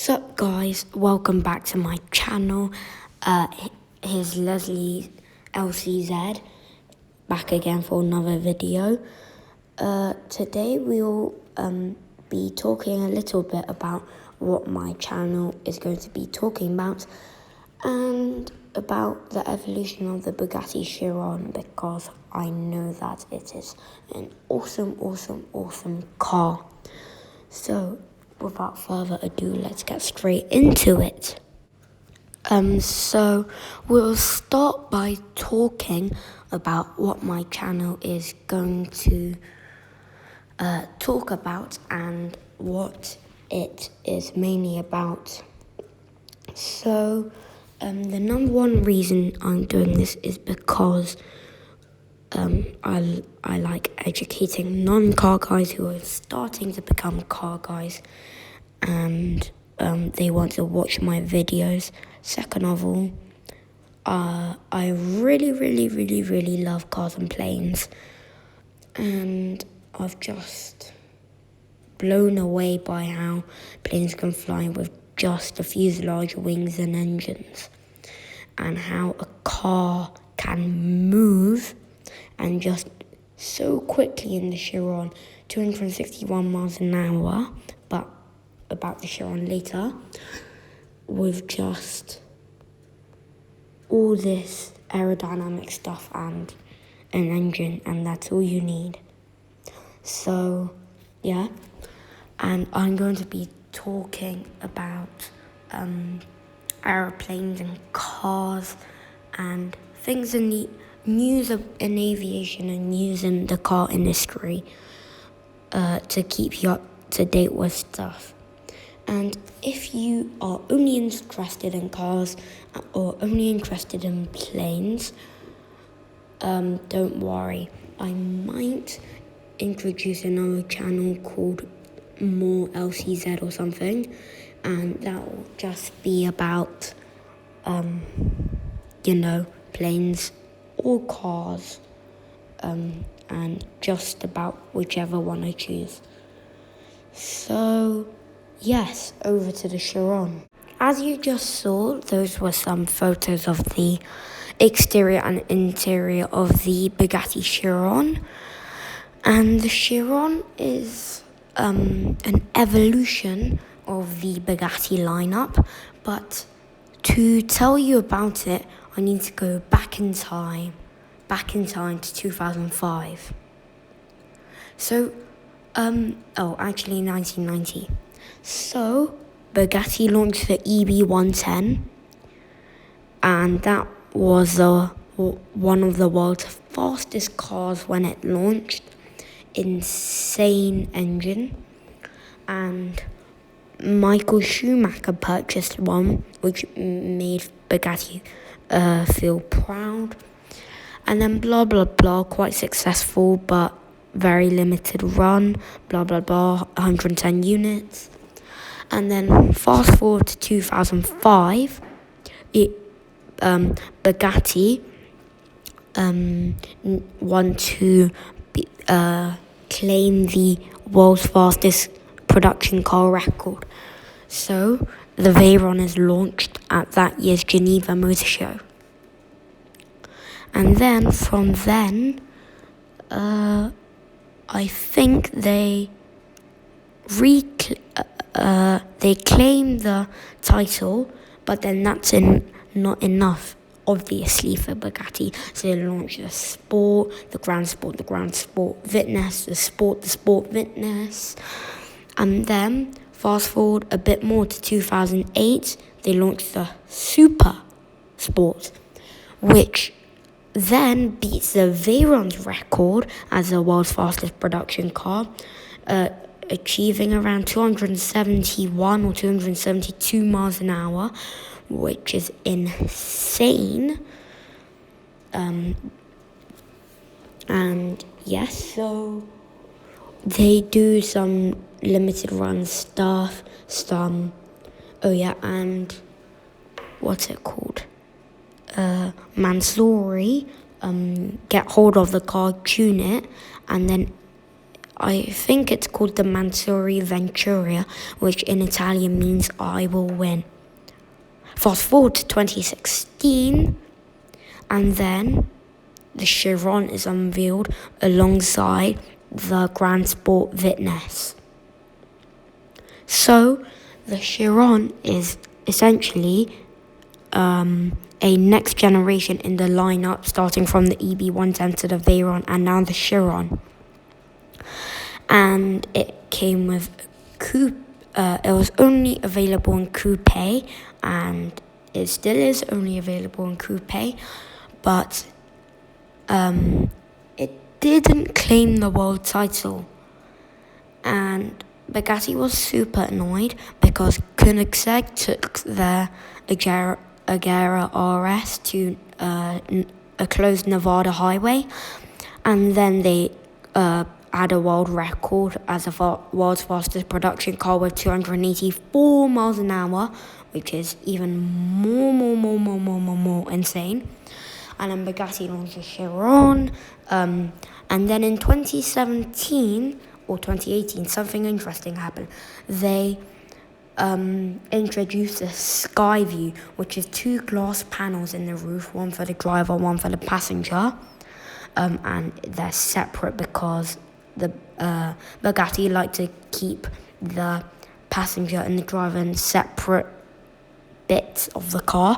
Sup guys, welcome back to my channel. Here's Leslie LCZ back again for another video. Today we'll be talking a little bit about what my channel is going to be talking about and about the evolution of the Bugatti Chiron, because I know that it is an awesome car. So without further ado, let's get straight into it. So we'll start by talking about what my channel is going to talk about and what it is mainly about. So the number one reason I'm doing this is because I like educating non-car guys who are starting to become car guys, and they want to watch my videos. Second of all, I really love cars and planes, and I've just blown away by how planes can fly with just a fuselage, wings and engines, and how a car can move and just so quickly in the Chiron, 261 miles an hour, but about the Chiron later, with just all this aerodynamic stuff and an engine, and that's all you need. So, yeah, and I'm going to be talking about aeroplanes and cars and things in the news in aviation and news in the car industry to keep you up to date with stuff. And if you are only interested in cars or only interested in planes, don't worry. I might introduce another channel called More LCZ or something, and that will just be about, planes or cars, and just about whichever one I choose. So, yes, over to the Chiron. As you just saw, those were some photos of the exterior and interior of the Bugatti Chiron. And the Chiron is an evolution of the Bugatti lineup, but to tell you about it, I need to go back in time to 2005. So, actually 1990. So, Bugatti launched the EB110, and that was one of the world's fastest cars when it launched. Insane engine, and Michael Schumacher purchased one, which made Bugatti feel proud. And then blah blah blah, quite successful but very limited run, blah blah blah, 110 units. And then fast forward to 2005, Bugatti want to claim the world's fastest production car record. So the Veyron is launched at that year's Geneva Motor Show. And then from then, I think they claim the title, but then that's not enough, obviously, for Bugatti. So they launched the Sport, the Grand Sport, the Grand Sport Vitesse, the Sport Vitesse. And then, fast forward a bit more to 2008, they launched the Super Sport, which then beats the Veyron's record as the world's fastest production car, achieving around 271 or 272 miles an hour, which is insane. And yes, so they do some limited run stuff, and what's it called? Mansouri get hold of the car, tune it, and then I think it's called the Mansouri Venturia, which in Italian means I will win. Fast forward to 2016, and then the Chiron is unveiled alongside the Grand Sport Vitesse. So, the Chiron is essentially a next generation in the lineup, starting from the EB110 to the Veyron and now the Chiron. And it came with coupe. It was only available in coupe, and it still is only available in coupe, but it didn't claim the world title. And Bugatti was super annoyed because Koenigsegg took their Agera RS to a closed Nevada highway, and then they had a world record as a world's fastest production car with 284 miles an hour, which is even more insane. And then Bugatti launched the Chiron, and then in 2017 or 2018, something interesting happened. They introduced a sky view, which is 2 glass panels in the roof, one for the driver, one for the passenger, and they're separate because the Bugatti like to keep the passenger and the driver in separate bits of the car.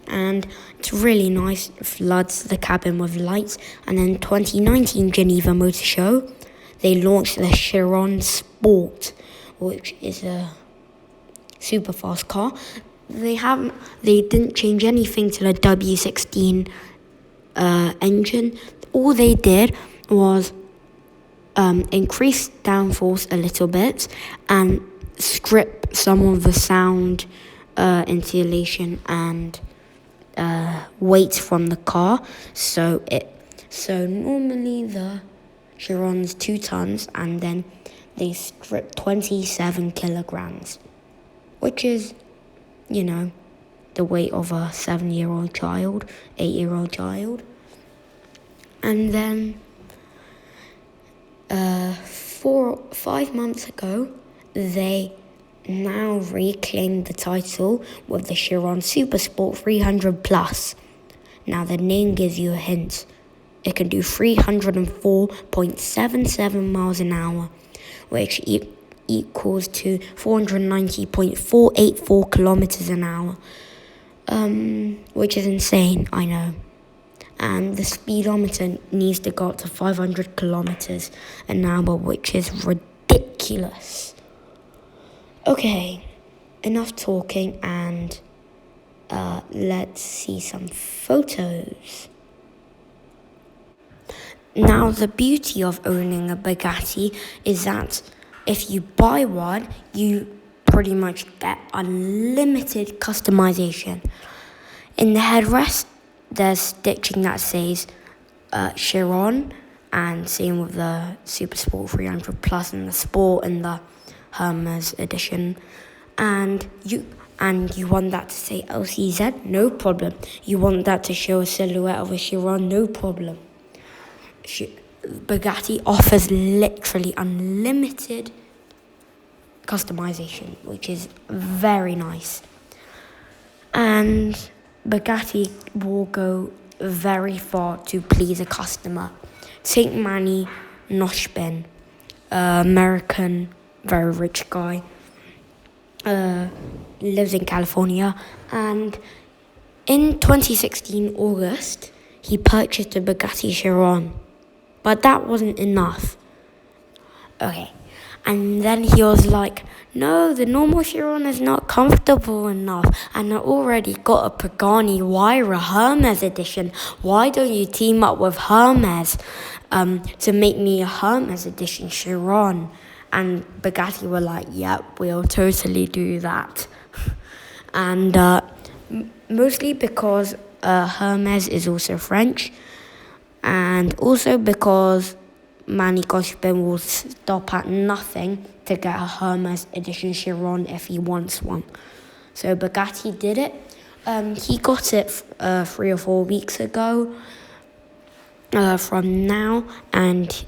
And it's really nice. It floods the cabin with lights. And then 2019 Geneva Motor Show, they launched the Chiron Sport, which is a super fast car. They didn't change anything to the W16 engine. All they did was increase downforce a little bit and strip some of the sound insulation and weight from the car. So normally the Chiron's 2 tons, and then they strip 27 kilograms, which is, the weight of a 7-year-old child, 8-year-old child. And then 5 months ago, they now reclaimed the title with the Chiron Super Sport 300 Plus. Now the name gives you a hint. It can do 304.77 miles an hour, which equals to 490.484 kilometers an hour, which is insane, I know. And the speedometer needs to go up to 500 kilometers an hour, which is ridiculous. Okay, enough talking, and let's see some photos. Now, the beauty of owning a Bugatti is that if you buy one, you pretty much get unlimited customization. In the headrest, there's stitching that says Chiron, and same with the Super Sport 300 Plus and the Sport and the Hermes edition. And you want that to say LCZ? No problem. You want that to show a silhouette of a Chiron? No problem. Bugatti offers literally unlimited customization, which is very nice. And Bugatti will go very far to please a customer. Take Manny Noshbin, American, very rich guy, lives in California, and in 2016 August, he purchased a Bugatti Chiron. But that wasn't enough. Okay. And then he was like, no, the normal Chiron is not comfortable enough. And I already got a Pagani Huayra Hermes edition. Why don't you team up with Hermes to make me a Hermes edition Chiron? And Bugatti were like, yep, we'll totally do that. And mostly because Hermes is also French. And also because Manny Koshbin will stop at nothing to get a Hermes edition Chiron if he wants one. So Bugatti did it. He got it 3 or 4 weeks ago from now, and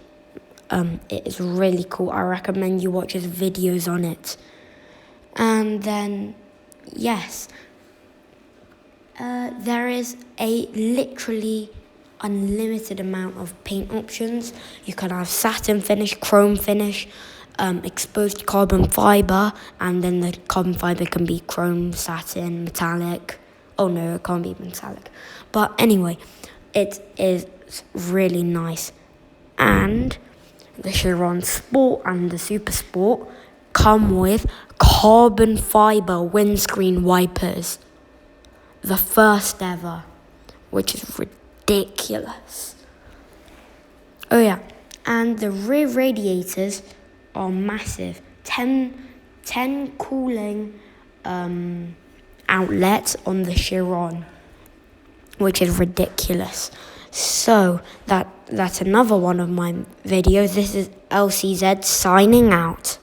It is really cool. I recommend you watch his videos on it. And then, yes, there is a literally unlimited amount of paint options. You can have satin finish, chrome finish, exposed carbon fiber, and then the carbon fiber can be chrome, satin, metallic. Oh no, it can't be metallic. But anyway, it is really nice. And the Chiron Sport and the Super Sport come with carbon fiber windscreen wipers. The first ever, which is ridiculous. Oh yeah, and the rear radiators are massive. 10 cooling outlets on the Chiron, which is ridiculous. So that's another one of my videos. This is LCZ signing out.